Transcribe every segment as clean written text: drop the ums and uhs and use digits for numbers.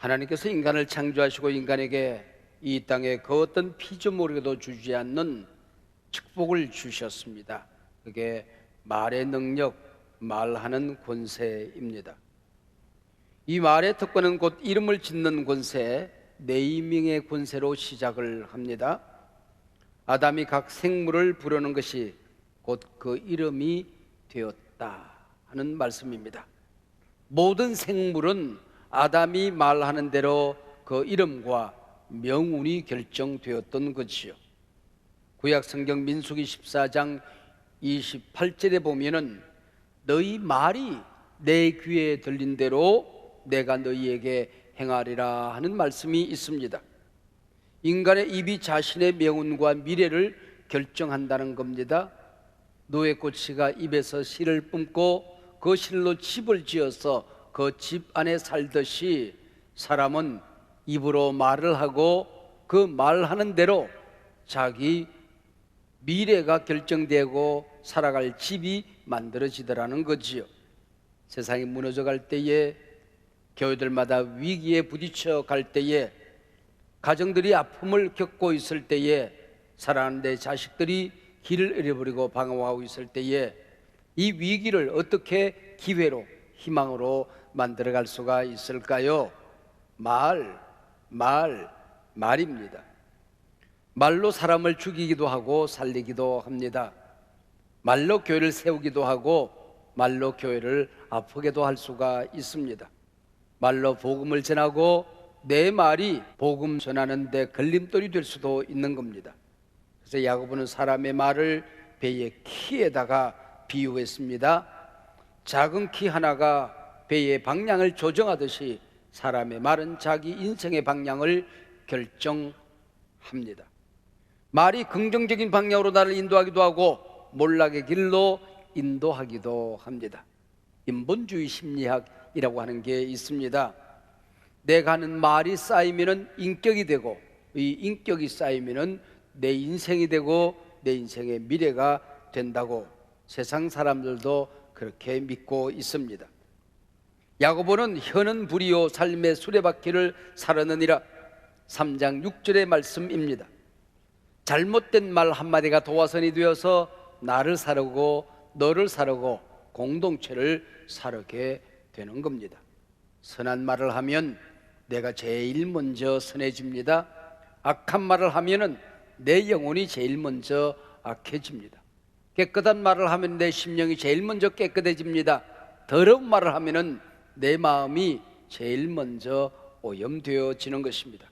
하나님께서 인간을 창조하시고 인간에게 이 땅에 그 어떤 피조물에게도 주지 않는 축복을 주셨습니다. 그게 말의 능력, 말하는 권세입니다. 이 말의 특권은 곧 이름을 짓는 권세, 네이밍의 권세로 시작을 합니다. 아담이 각 생물을 부르는 것이 곧 그 이름이 되었다 하는 말씀입니다. 모든 생물은 아담이 말하는 대로 그 이름과 명운이 결정되었던 것이요. 구약 성경 민수기 14장 28절에 보면은 너희 말이 내 귀에 들린 대로 내가 너희에게 행하리라 하는 말씀이 있습니다. 인간의 입이 자신의 명운과 미래를 결정한다는 겁니다. 노예꼬치가 입에서 실을 뿜고 그 실로 집을 지어서 그 집 안에 살듯이 사람은 입으로 말을 하고 그 말하는 대로 자기 미래가 결정되고 살아갈 집이 만들어지더라는 거지요. 세상이 무너져갈 때에, 교회들마다 위기에 부딪혀 갈 때에, 가정들이 아픔을 겪고 있을 때에, 사랑하는 내 자식들이 길을 잃어버리고 방황하고 있을 때에 이 위기를 어떻게 기회로, 희망으로 만들어갈 수가 있을까요? 말입니다. 말로 사람을 죽이기도 하고 살리기도 합니다. 말로 교회를 세우기도 하고 말로 교회를 아프게도 할 수가 있습니다. 말로 복음을 전하고 내 말이 복음 전하는 데 걸림돌이 될 수도 있는 겁니다. 그래서 야고보는 사람의 말을 배의 키에다가 비유했습니다. 작은 키 하나가 배의 방향을 조정하듯이 사람의 말은 자기 인생의 방향을 결정합니다. 말이 긍정적인 방향으로 나를 인도하기도 하고 몰락의 길로 인도하기도 합니다. 인본주의 심리학이라고 하는 게 있습니다. 내가 하는 말이 쌓이면 인격이 되고, 이 인격이 쌓이면 내 인생이 되고 내 인생의 미래가 된다고 세상 사람들도 그렇게 믿고 있습니다. 야고보는 혀는 불이요 삶의 수레바퀴를 사르느니라 3장 6절의 말씀입니다. 잘못된 말 한마디가 도화선이 되어서 나를 사르고 너를 사르고 공동체를 사르게 되는 겁니다. 선한 말을 하면 내가 제일 먼저 선해집니다. 악한 말을 하면은 내 영혼이 제일 먼저 악해집니다. 깨끗한 말을 하면 내 심령이 제일 먼저 깨끗해집니다. 더러운 말을 하면은 내 마음이 제일 먼저 오염되어지는 것입니다.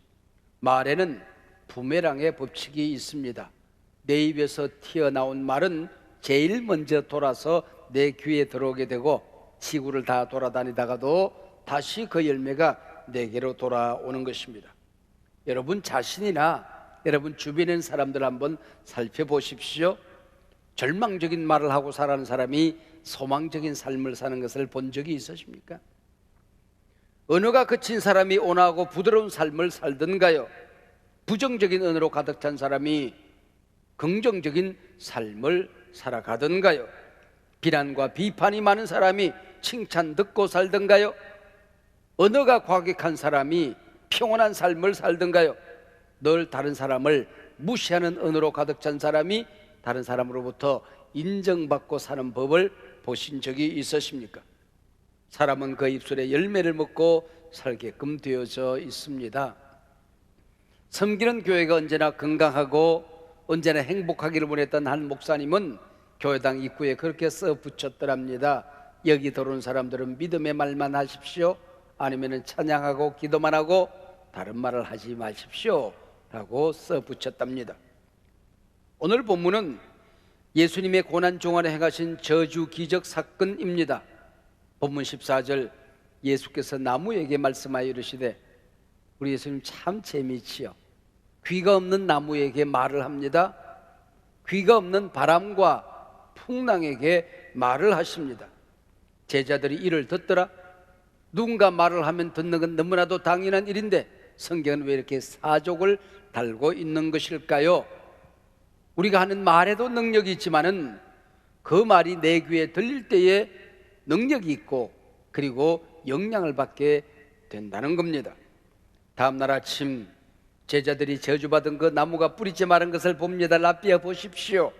말에는 부메랑의 법칙이 있습니다. 내 입에서 튀어나온 말은 제일 먼저 돌아서 내 귀에 들어오게 되고 지구를 다 돌아다니다가도 다시 그 열매가 내게로 돌아오는 것입니다. 여러분 자신이나 여러분 주변에 있는 사람들 한번 살펴보십시오. 절망적인 말을 하고 살아가는 사람이 소망적인 삶을 사는 것을 본 적이 있으십니까? 언어가 거친 사람이 온화하고 부드러운 삶을 살던가요? 부정적인 언어로 가득 찬 사람이 긍정적인 삶을 살아가던가요? 비난과 비판이 많은 사람이 칭찬 듣고 살던가요? 언어가 과격한 사람이 평온한 삶을 살던가요? 늘 다른 사람을 무시하는 언어로 가득 찬 사람이 다른 사람으로부터 인정받고 사는 법을 보신 적이 있으십니까? 사람은 그 입술에 열매를 먹고 살게끔 되어져 있습니다. 섬기는 교회가 언제나 건강하고 언제나 행복하기를 원했던 한 목사님은 교회당 입구에 그렇게 써 붙였더랍니다. 여기 들어온 사람들은 믿음의 말만 하십시오. 아니면 찬양하고 기도만 하고 다른 말을 하지 마십시오 라고 써 붙였답니다. 오늘 본문은 예수님의 고난 중간에 행하신 저주 기적 사건입니다. 본문 14절, 예수께서 나무에게 말씀하여 이르시되, 우리 예수님 참 재미지요. 귀가 없는 나무에게 말을 합니다. 귀가 없는 바람과 풍랑에게 말을 하십니다. 제자들이 이를 듣더라. 누군가 말을 하면 듣는 건 너무나도 당연한 일인데 성경은 왜 이렇게 사족을 달고 있는 것일까요? 우리가 하는 말에도 능력이 있지만은 그 말이 내 귀에 들릴 때에 능력이 있고 그리고 영향을 받게 된다는 겁니다. 다음 날 아침 제자들이 저주받은 그 나무가 뿌리째 마른 것을 봅니다. 랍비야 보십시오,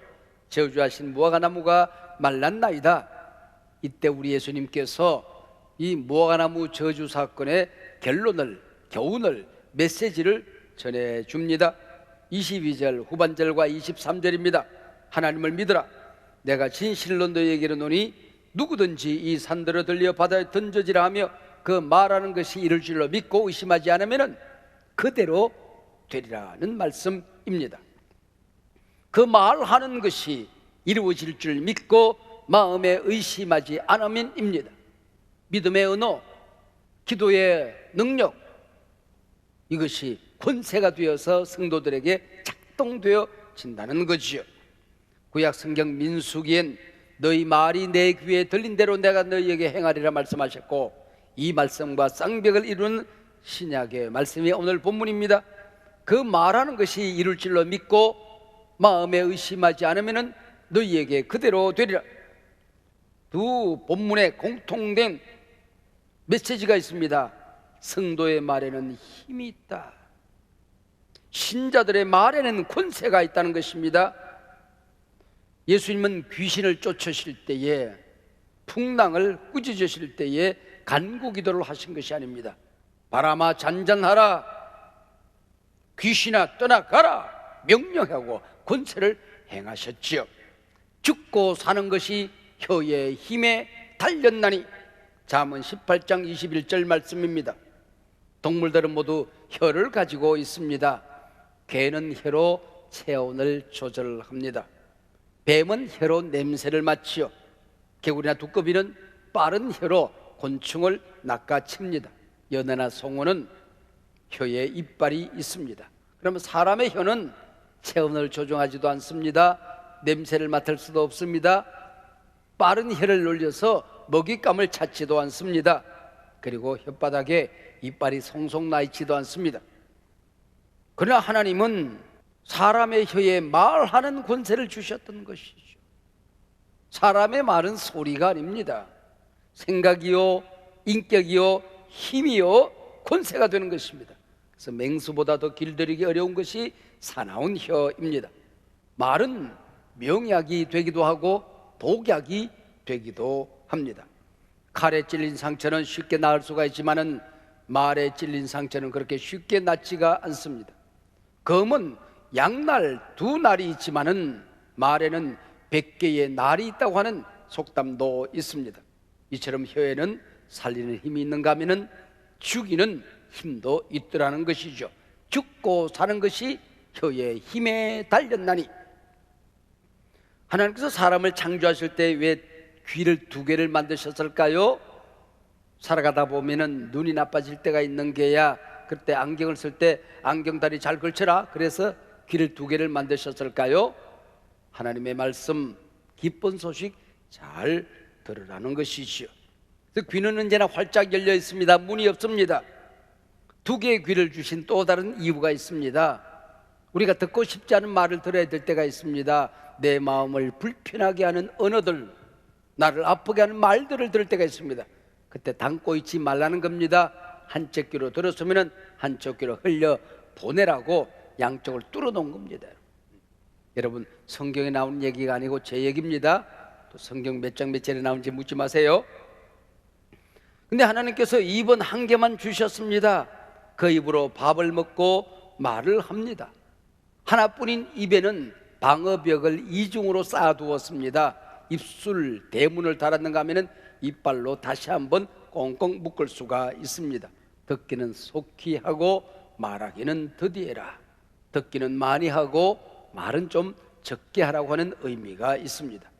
저주하신 무화과 나무가 말랐나이다. 이때 우리 예수님께서 이 무화과나무 저주 사건의 결론을, 교훈을, 메시지를 전해줍니다. 22절 후반절과 23절입니다. 하나님을 믿으라. 내가 진실로 너희에게 이르노니 누구든지 이 산들을 들려 바다에 던져지라 하며 그 말하는 것이 이룰 줄로 믿고 의심하지 않으면 그대로 되리라는 말씀입니다. 그 말하는 것이 이루어질 줄 믿고 마음에 의심하지 않으면입니다. 믿음의 언어, 기도의 능력, 이것이 권세가 되어서 성도들에게 작동되어진다는 거지요. 구약 성경 민수기엔 너희 말이 내 귀에 들린 대로 내가 너희에게 행하리라 말씀하셨고, 이 말씀과 쌍벽을 이루는 신약의 말씀이 오늘 본문입니다. 그 말하는 것이 이룰 줄로 믿고 마음에 의심하지 않으면 너희에게 그대로 되리라. 두 본문에 공통된 메시지가 있습니다. 성도의 말에는 힘이 있다. 신자들의 말에는 권세가 있다는 것입니다. 예수님은 귀신을 쫓으실 때에, 풍랑을 꾸짖으실 때에 간구기도를 하신 것이 아닙니다. 바람아 잔잔하라, 귀신아 떠나가라 명령하고 권세를 행하셨지요. 죽고 사는 것이 혀의 힘에 달렸나니, 잠언 18장 21절 말씀입니다. 동물들은 모두 혀를 가지고 있습니다. 개는 혀로 체온을 조절합니다. 뱀은 혀로 냄새를 맡지요. 개구리나 두꺼비는 빠른 혀로 곤충을 낚아챕니다. 연애나 송어는 혀에 이빨이 있습니다. 그러면 사람의 혀는 체온을 조종하지도 않습니다. 냄새를 맡을 수도 없습니다. 빠른 혀를 놀려서 먹잇감을 찾지도 않습니다. 그리고 혓바닥에 이빨이 송송 나 있지도 않습니다. 그러나 하나님은 사람의 혀에 말하는 권세를 주셨던 것이죠. 사람의 말은 소리가 아닙니다. 생각이요, 인격이요, 힘이요, 권세가 되는 것입니다. 그래서 맹수보다 더 길들이기 어려운 것이 사나운 혀입니다. 말은 명약이 되기도 하고 독약이 되기도 합니다. 칼에 찔린 상처는 쉽게 나을 수가 있지만은 말에 찔린 상처는 그렇게 쉽게 낫지가 않습니다. 검은 양날 두 날이 있지만은 말에는 100개의 날이 있다고 하는 속담도 있습니다. 이처럼 혀에는 살리는 힘이 있는가 하면은 죽이는 힘도 있더라는 것이죠. 죽고 사는 것이 혀의 힘에 달렸나니. 하나님께서 사람을 창조하실 때 왜 귀를 두 개를 만드셨을까요? 살아가다 보면은 눈이 나빠질 때가 있는 게야, 그때 안경을 쓸 때 안경다리 잘 걸쳐라, 그래서 귀를 두 개를 만드셨을까요? 하나님의 말씀, 기쁜 소식 잘 들으라는 것이지요. 귀는 언제나 활짝 열려 있습니다. 문이 없습니다. 두 개의 귀를 주신 또 다른 이유가 있습니다. 우리가 듣고 싶지 않은 말을 들어야 될 때가 있습니다. 내 마음을 불편하게 하는 언어들, 나를 아프게 하는 말들을 들을 때가 있습니다. 그때 담고 있지 말라는 겁니다. 한쪽 귀로 들었으면 한쪽 귀로 흘려 보내라고 양쪽을 뚫어놓은 겁니다. 여러분, 성경에 나오는 얘기가 아니고 제 얘기입니다. 또 성경 몇 장 몇 절에 나오는지 묻지 마세요. 근데 하나님께서 입은 한 개만 주셨습니다. 그 입으로 밥을 먹고 말을 합니다. 하나뿐인 입에는 방어벽을 이중으로 쌓아두었습니다. 입술 대문을 달았는가 하면 이빨로 다시 한번 꽁꽁 묶을 수가 있습니다. 듣기는 속히 하고 말하기는 더디해라. 듣기는 많이 하고 말은 좀 적게 하라고 하는 의미가 있습니다.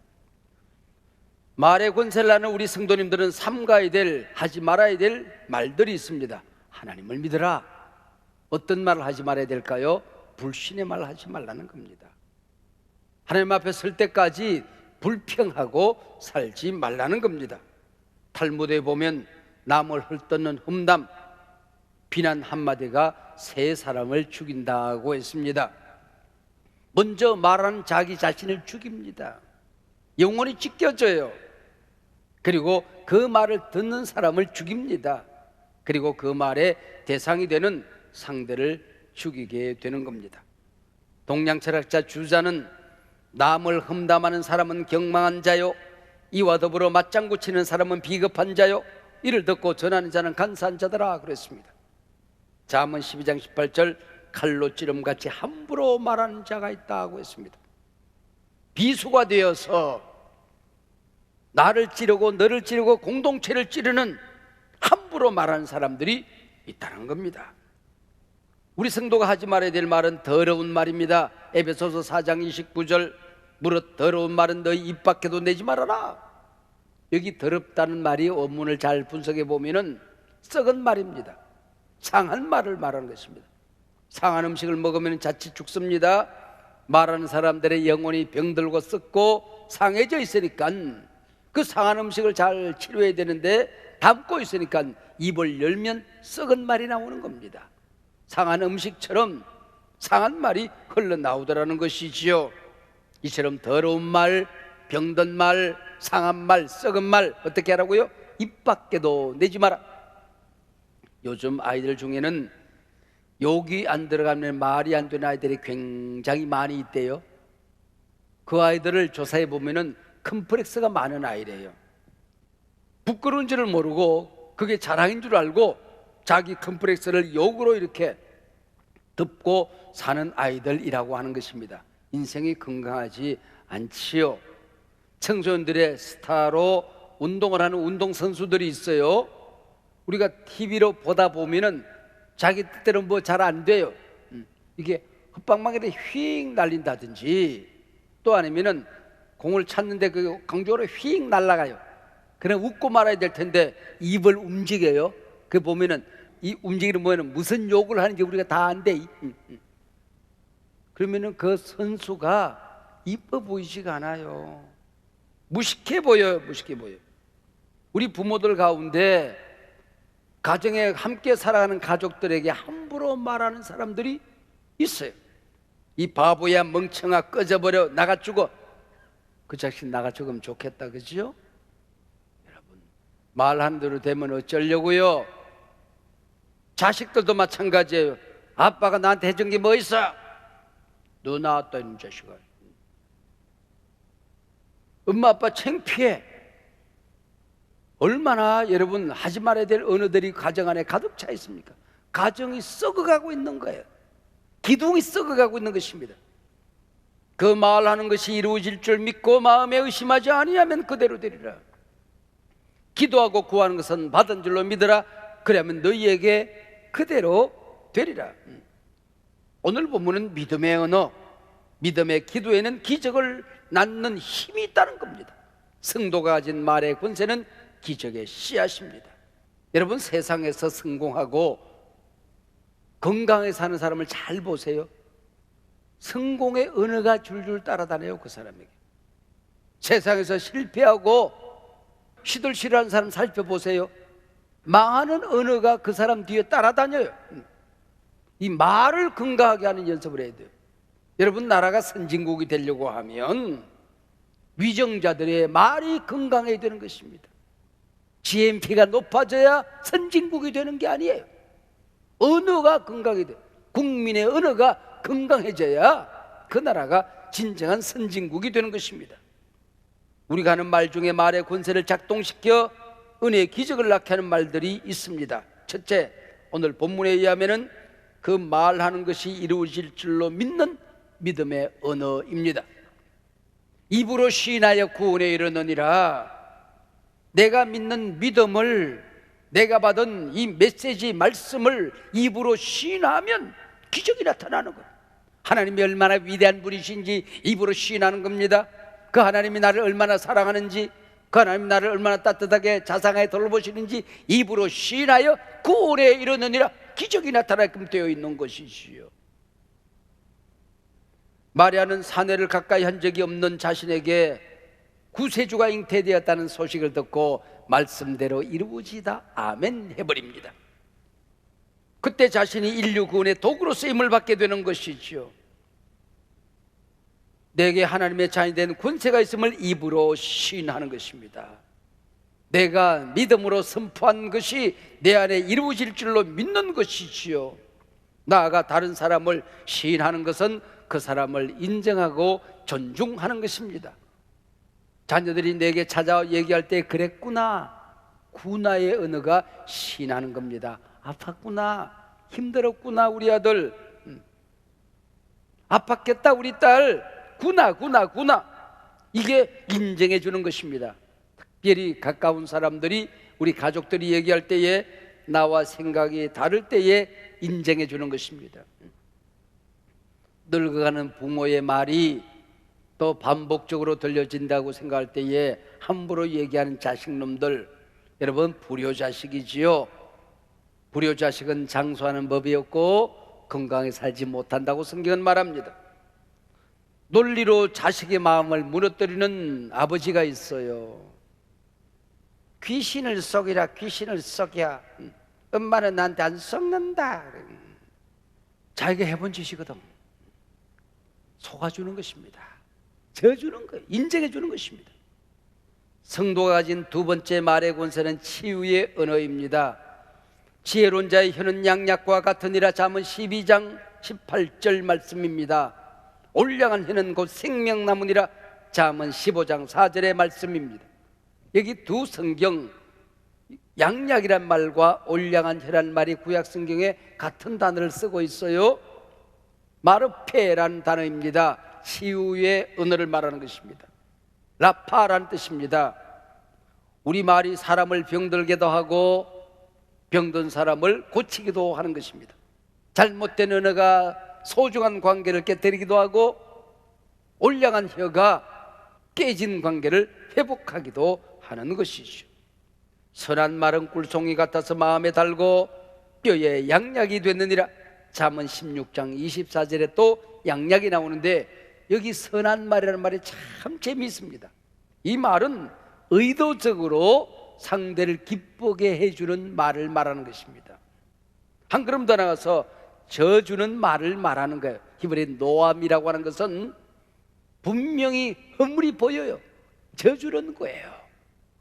말의 권세를 아는 우리 성도님들은 삼가야 될, 하지 말아야 될 말들이 있습니다. 하나님을 믿으라. 어떤 말을 하지 말아야 될까요? 불신의 말을 하지 말라는 겁니다. 하나님 앞에 설 때까지 불평하고 살지 말라는 겁니다. 탈무드에 보면 남을 헐뜯는 험담, 비난 한마디가 세 사람을 죽인다고 했습니다. 먼저 말하는 자기 자신을 죽입니다. 영혼이 찢겨져요. 그리고 그 말을 듣는 사람을 죽입니다. 그리고 그 말의 대상이 되는 상대를 죽이게 되는 겁니다. 동양 철학자 주자는 남을 험담하는 사람은 경망한 자요, 이와 더불어 맞장구 치는 사람은 비겁한 자요, 이를 듣고 전하는 자는 간사한 자더라 그랬습니다. 잠언 12장 18절, 칼로 찌름같이 함부로 말하는 자가 있다고 했습니다. 비수가 되어서 나를 찌르고 너를 찌르고 공동체를 찌르는 함부로 말하는 사람들이 있다는 겁니다. 우리 성도가 하지 말아야 될 말은 더러운 말입니다. 에베소서 4장 29절, 무릇 더러운 말은 너희 입 밖에도 내지 말아라. 여기 더럽다는 말이 원문을 잘 분석해 보면은 썩은 말입니다. 상한 말을 말하는 것입니다. 상한 음식을 먹으면 자칫 죽습니다. 말하는 사람들의 영혼이 병들고 썩고 상해져 있으니까 그 상한 음식을 잘 치료해야 되는데 담고 있으니까 입을 열면 썩은 말이 나오는 겁니다. 상한 음식처럼 상한 말이 흘러나오더라는 것이지요. 이처럼 더러운 말, 병든 말, 상한 말, 썩은 말 어떻게 하라고요? 입 밖에도 내지 마라. 요즘 아이들 중에는 욕이 안 들어가면 말이 안 되는 아이들이 굉장히 많이 있대요. 그 아이들을 조사해 보면은 컴플렉스가 많은 아이래요. 부끄러운 줄을 모르고 그게 자랑인 줄 알고 자기 컴플렉스를 욕으로 이렇게 덮고 사는 아이들이라고 하는 것입니다. 인생이 건강하지 않지요. 청소년들의 스타로 운동을 하는 운동선수들이 있어요. 우리가 TV로 보다 보면은 자기 뜻대로 뭐 잘 안 돼요. 이게 헛방망이를 휙 날린다든지 또 아니면은 공을 찼는데 그 강쪽으로 휙 날아가요. 그냥 웃고 말아야 될 텐데 입을 움직여요. 그 보면은 이 움직이는 뭐는 무슨 욕을 하는지 우리가 다 안돼. 그러면은 그 선수가 이뻐 보이지가 않아요. 무식해 보여요. 무식해 보여요. 우리 부모들 가운데 가정에 함께 살아가는 가족들에게 함부로 말하는 사람들이 있어요. 이 바보야, 멍청아, 꺼져버려, 나가 죽어. 그 자식 나가 죽으면 좋겠다, 그죠? 여러분, 말한 대로 되면 어쩌려고요? 자식들도 마찬가지예요. 아빠가 나한테 해준 게 뭐 있어? 너 나왔다 이놈 자식아. 엄마 아빠 창피해. 얼마나 여러분 하지 말아야 될 언어들이 가정 안에 가득 차 있습니까? 가정이 썩어가고 있는 거예요. 기둥이 썩어가고 있는 것입니다. 그 말하는 것이 이루어질 줄 믿고 마음에 의심하지 아니하면 그대로 되리라. 기도하고 구하는 것은 받은 줄로 믿으라. 그러면 너희에게 그대로 되리라. 오늘 본문은 믿음의 언어, 믿음의 기도에는 기적을 낳는 힘이 있다는 겁니다. 성도가 가진 말의 권세는 기적의 씨앗입니다. 여러분, 세상에서 성공하고 건강하게 사는 사람을 잘 보세요. 성공의 언어가 줄줄 따라다녀요. 그 사람에게. 세상에서 실패하고 시들시들한 사람 살펴보세요. 망하는 언어가 그 사람 뒤에 따라다녀요. 이 말을 건강하게 하는 연습을 해야 돼요. 여러분, 나라가 선진국이 되려고 하면 위정자들의 말이 건강해야 되는 것입니다. GNP가 높아져야 선진국이 되는 게 아니에요. 언어가 건강해야 돼요. 국민의 언어가 건강해져야 그 나라가 진정한 선진국이 되는 것입니다. 우리가 하는 말 중에 말의 권세를 작동시켜 은혜의 기적을 낳게 하는 말들이 있습니다. 첫째, 오늘 본문에 의하면은 그 말하는 것이 이루어질 줄로 믿는 믿음의 언어입니다. 입으로 시인하여 구원에 이르느니라. 내가 믿는 믿음을, 내가 받은 이 메시지 말씀을 입으로 시인하면 기적이 나타나는 거예요. 하나님이 얼마나 위대한 분이신지 입으로 시인하는 겁니다. 그 하나님이 나를 얼마나 사랑하는지, 그 하나님이 나를 얼마나 따뜻하게 자상하게 돌보시는지 입으로 시인하여 구원에 이르느니라. 기적이 나타나게끔 되어 있는 것이지요. 마리아는 사내를 가까이 한 적이 없는 자신에게 구세주가 잉태되었다는 소식을 듣고 말씀대로 이루어지다 아멘 해버립니다. 그때 자신이 인류 구원의 도구로 쓰임을 받게 되는 것이지요. 내게 하나님의 자녀이 된 권세가 있음을 입으로 시인하는 것입니다. 내가 믿음으로 선포한 것이 내 안에 이루어질 줄로 믿는 것이지요. 나아가 다른 사람을 시인하는 것은 그 사람을 인정하고 존중하는 것입니다. 자녀들이 내게 찾아와 얘기할 때 그랬구나, 구나의 언어가 시인하는 겁니다. 아팠구나, 힘들었구나 우리 아들, 아팠겠다 우리 딸, 구나 이게 인정해 주는 것입니다. 특별히 가까운 사람들이, 우리 가족들이 얘기할 때에 나와 생각이 다를 때에 인정해 주는 것입니다. 늙어가는 부모의 말이 또 반복적으로 들려진다고 생각할 때에 함부로 얘기하는 자식놈들, 여러분 불효자식이지요. 불효자식은 장수하는 법이 없고 건강하게 살지 못한다고 성경은 말합니다. 논리로 자식의 마음을 무너뜨리는 아버지가 있어요. 귀신을 속이라, 귀신을 속여. 엄마는 나한테 안 속는다. 자기가 해본 짓이거든. 속아주는 것입니다. 져주는 거예요. 인정해주는 것입니다. 성도가 가진 두 번째 말의 권세는 치유의 언어입니다. 지혜로운 자의 혀는 양약과 같으니라. 잠언 12장 18절 말씀입니다. 올량한 혀는 곧 생명나무니라. 잠언 15장 4절의 말씀입니다. 여기 두 성경, 양약이란 말과 올량한 혀란 말이 구약 성경에 같은 단어를 쓰고 있어요. 마르페라는 단어입니다. 치유의 언어를 말하는 것입니다. 라파라는 뜻입니다. 우리말이 사람을 병들게도 하고 병든 사람을 고치기도 하는 것입니다. 잘못된 언어가 소중한 관계를 깨뜨리기도 하고 올량한 혀가 깨진 관계를 회복하기도 하는 것이죠. 선한 말은 꿀송이 같아서 마음에 달고 뼈에 양약이 됐느니라. 잠언 16장 24절에 또 양약이 나오는데 여기 선한 말이라는 말이 참 재미있습니다. 이 말은 의도적으로 상대를 기쁘게 해주는 말을 말하는 것입니다. 한 걸음 더 나가서 져주는 말을 말하는 거예요. 히브리 노암이라고 하는 것은 분명히 허물이 보여요. 져주는 거예요.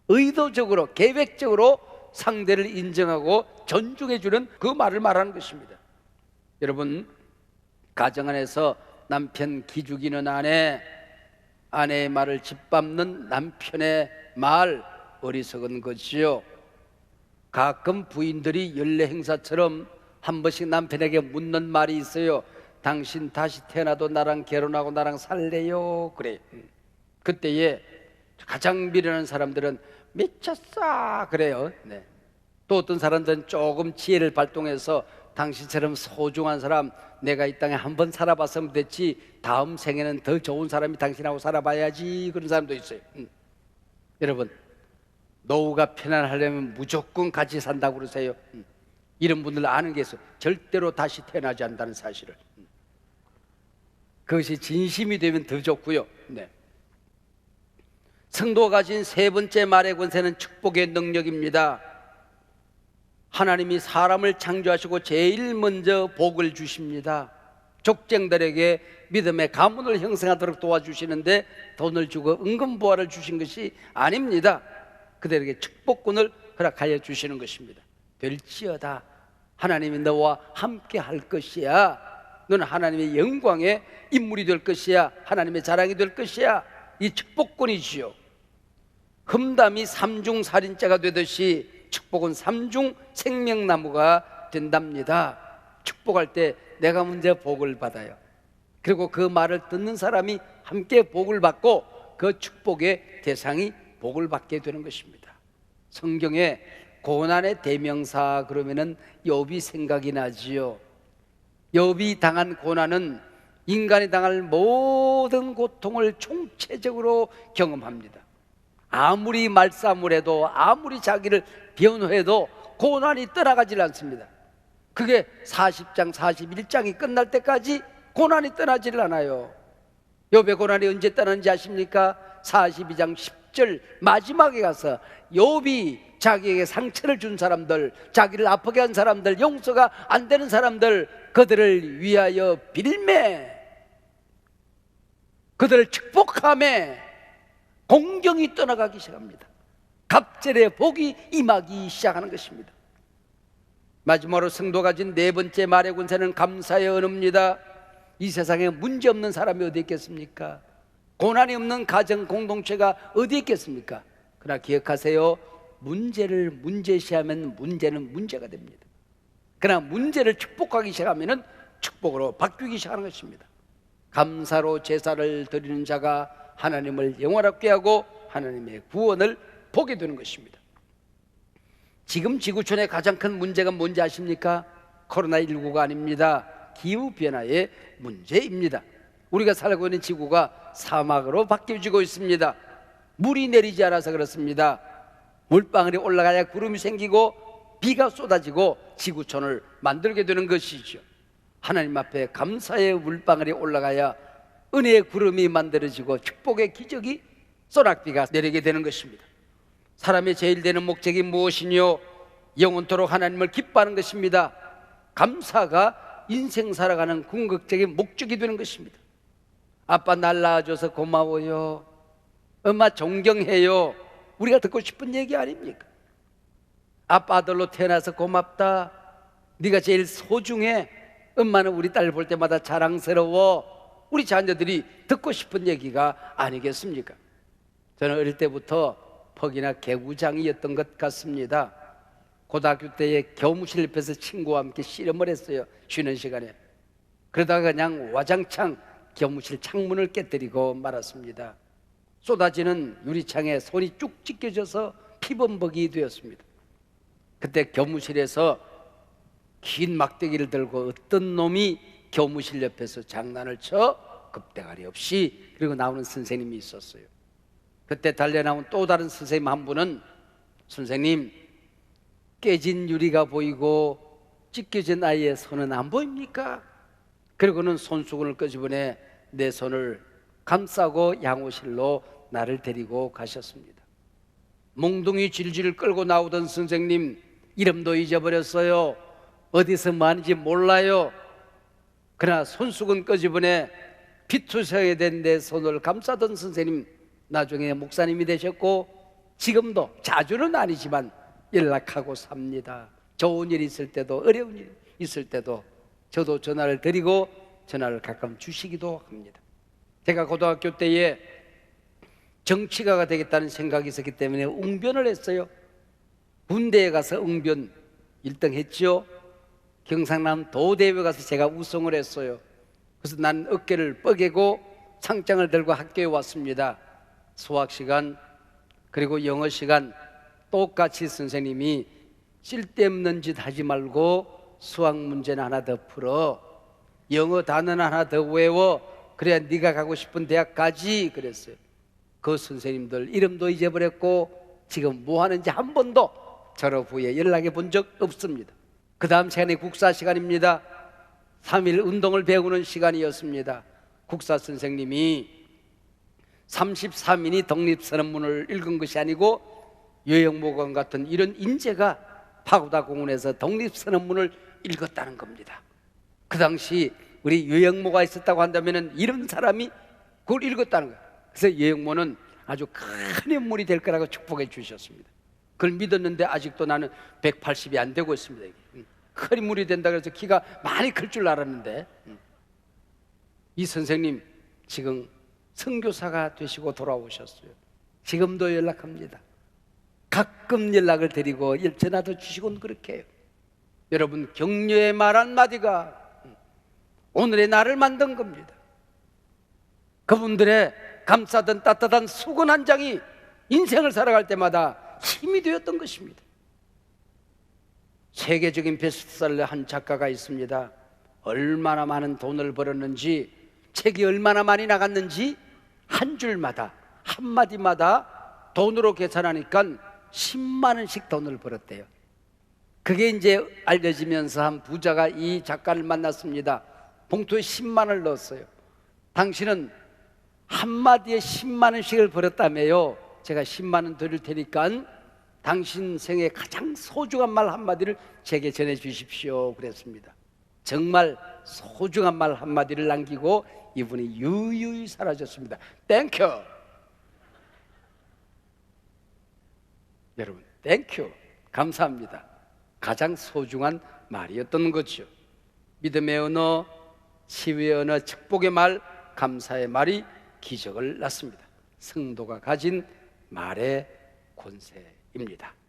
의도적으로, 계획적으로 상대를 인정하고 존중해주는 그 말을 말하는 것입니다. 여러분, 가정 안에서 남편 기죽이는 아내, 아내의 말을 짓밟는 남편의 말, 어리석은 것이요. 가끔 부인들이 연례 행사처럼 한 번씩 남편에게 묻는 말이 있어요. 당신 다시 태어나도 나랑 결혼하고 나랑 살래요? 그래. 그때에 가장 미련한 사람들은 미쳤어 그래요. 네. 또 어떤 사람들은 조금 지혜를 발동해서 당신처럼 소중한 사람 내가 이 땅에 한 번 살아봤으면 됐지 다음 생에는 더 좋은 사람이 당신하고 살아봐야지, 그런 사람도 있어요. 여러분, 노후가 편안하려면 무조건 같이 산다고 그러세요. 이런 분들 아는 게 있어요. 절대로 다시 태어나지 않는다는 사실을. 그것이 진심이 되면 더 좋고요. 네. 성도가 가진 세 번째 말의 권세는 축복의 능력입니다. 하나님이 사람을 창조하시고 제일 먼저 복을 주십니다. 족장들에게 믿음의 가문을 형성하도록 도와주시는데 돈을 주고 은근보화를 주신 것이 아닙니다. 그들에게 축복권을 허락하여 주시는 것입니다. 될지어다, 하나님이 너와 함께 할 것이야. 너는 하나님의 영광의 인물이 될 것이야. 하나님의 자랑이 될 것이야. 이 축복권이지요. 흠담이 삼중살인자가 되듯이 축복은 삼중 생명나무가 된답니다. 축복할 때 내가 먼저 복을 받아요. 그리고 그 말을 듣는 사람이 함께 복을 받고 그 축복의 대상이 복을 받게 되는 것입니다. 성경에 고난의 대명사 그러면은 욥이 생각이 나지요. 욥이 당한 고난은 인간이 당할 모든 고통을 총체적으로 경험합니다. 아무리 말싸움을 해도 아무리 자기를 변호해도 고난이 떠나가질 않습니다. 그게 40장 41장이 끝날 때까지 고난이 떠나질 않아요. 욥의 고난이 언제 떠나는지 아십니까? 42장 10절 마지막에 가서 욥이 자기에게 상처를 준 사람들, 자기를 아프게 한 사람들, 용서가 안 되는 사람들, 그들을 위하여 빌매, 그들을 축복하며 공경이 떠나가기 시작합니다. 갑절의 복이 임하기 시작하는 것입니다. 마지막으로 성도가 가진 네 번째 말의 권세는 감사의 언어입니다. 이 세상에 문제 없는 사람이 어디 있겠습니까? 고난이 없는 가정 공동체가 어디 있겠습니까? 그러나 기억하세요. 문제를 문제시하면 문제는 문제가 됩니다. 그러나 문제를 축복하기 시작하면 축복으로 바뀌기 시작하는 것입니다. 감사로 제사를 드리는 자가 하나님을 영원하게 하고 하나님의 구원을 보게 되는 것입니다. 지금 지구촌의 가장 큰 문제가 뭔지 아십니까? 코로나19가 아닙니다. 기후변화의 문제입니다. 우리가 살고 있는 지구가 사막으로 바뀌어지고 있습니다. 물이 내리지 않아서 그렇습니다. 물방울이 올라가야 구름이 생기고 비가 쏟아지고 지구촌을 만들게 되는 것이죠. 하나님 앞에 감사의 물방울이 올라가야 은혜의 구름이 만들어지고 축복의 기적이 소낙비가 내리게 되는 것입니다. 사람의 제일 되는 목적이 무엇이뇨? 영원토록 하나님을 기뻐하는 것입니다. 감사가 인생 살아가는 궁극적인 목적이 되는 것입니다. 아빠 날 낳아줘서 고마워요. 엄마 존경해요. 우리가 듣고 싶은 얘기 아닙니까? 아빠 아들로 태어나서 고맙다. 네가 제일 소중해. 엄마는 우리 딸 볼 때마다 자랑스러워. 우리 자녀들이 듣고 싶은 얘기가 아니겠습니까? 저는 어릴 때부터 퍽이나 개구장이었던 것 같습니다. 고등학교 때에 교무실 옆에서 친구와 함께 씨름을 했어요. 쉬는 시간에. 그러다가 그냥 와장창 교무실 창문을 깨뜨리고 말았습니다. 쏟아지는 유리창에 손이 쭉 찢겨져서 피범벅이 되었습니다. 그때 교무실에서 긴 막대기를 들고 어떤 놈이 교무실 옆에서 장난을 쳐 급대가리 없이 그리고 나오는 선생님이 있었어요. 그때 달려나온 또 다른 선생님 한 분은 선생님 깨진 유리가 보이고 찢겨진 아이의 손은 안 보입니까? 그리고는 손수건을 끄집어내 내 손을 감싸고 양호실로 나를 데리고 가셨습니다. 몽둥이 질질 끌고 나오던 선생님 이름도 잊어버렸어요. 어디서 뭐하는지 몰라요. 그러나 손수건 끄집어내 피투성이 된 내 손을 감싸던 선생님 나중에 목사님이 되셨고 지금도 자주는 아니지만 연락하고 삽니다. 좋은 일 있을 때도 어려운 일 있을 때도 저도 전화를 드리고 전화를 가끔 주시기도 합니다. 제가 고등학교 때에 정치가가 되겠다는 생각이 있었기 때문에 웅변을 했어요. 군대에 가서 웅변 1등 했죠. 경상남 도대회 가서 제가 우승을 했어요. 그래서 난 어깨를 뻐개고 상장을 들고 학교에 왔습니다. 수학 시간 그리고 영어 시간 똑같이 선생님이 쓸데없는 짓 하지 말고 수학 문제는 하나 더 풀어, 영어 단어는 하나 더 외워, 그래야 네가 가고 싶은 대학 가지 그랬어요. 그 선생님들 이름도 잊어버렸고 지금 뭐 하는지 한 번도 졸업 후에 연락해 본 적 없습니다. 그 다음 시간이 국사 시간입니다. 3일 운동을 배우는 시간이었습니다. 국사 선생님이 33인이 독립선언문을 읽은 것이 아니고 요영모관 같은 이런 인재가 파고다 공원에서 독립선언문을 읽었다는 겁니다. 그 당시 우리 요영모가 있었다고 한다면 이런 사람이 그걸 읽었다는 거예요. 그래서 요영모는 아주 큰 인물이 될 거라고 축복해 주셨습니다. 그걸 믿었는데 아직도 나는 180이 안 되고 있습니다. 큰 인물이 된다 그래서 키가 많이 클 줄 알았는데 이 선생님 지금 선교사가 되시고 돌아오셨어요. 지금도 연락합니다. 가끔 연락을 드리고 전화도 주시곤 그렇게 해요. 여러분 격려의 말 한마디가 오늘의 나를 만든 겁니다. 그분들의 감싸던 따뜻한 수건 한 장이 인생을 살아갈 때마다 힘이 되었던 것입니다. 세계적인 베스트셀러 한 작가가 있습니다. 얼마나 많은 돈을 벌었는지, 책이 얼마나 많이 나갔는지 한 줄마다 한마디마다 돈으로 계산하니까 10만 원씩 돈을 벌었대요. 그게 이제 알려지면서 한 부자가 이 작가를 만났습니다. 봉투에 10만 원을 넣었어요. 당신은 한마디에 10만 원씩을 벌었다며요. 제가 10만 원 드릴 테니까 당신 생에 가장 소중한 말 한마디를 제게 전해 주십시오 그랬습니다. 정말 소중한 말 한마디를 남기고 이분이 유유히 사라졌습니다. 땡큐. 여러분 땡큐 감사합니다. 가장 소중한 말이었던 거죠. 믿음의 언어, 치유의 언어, 축복의 말, 감사의 말이 기적을 낳습니다. 성도가 가진 말의 권세입니다.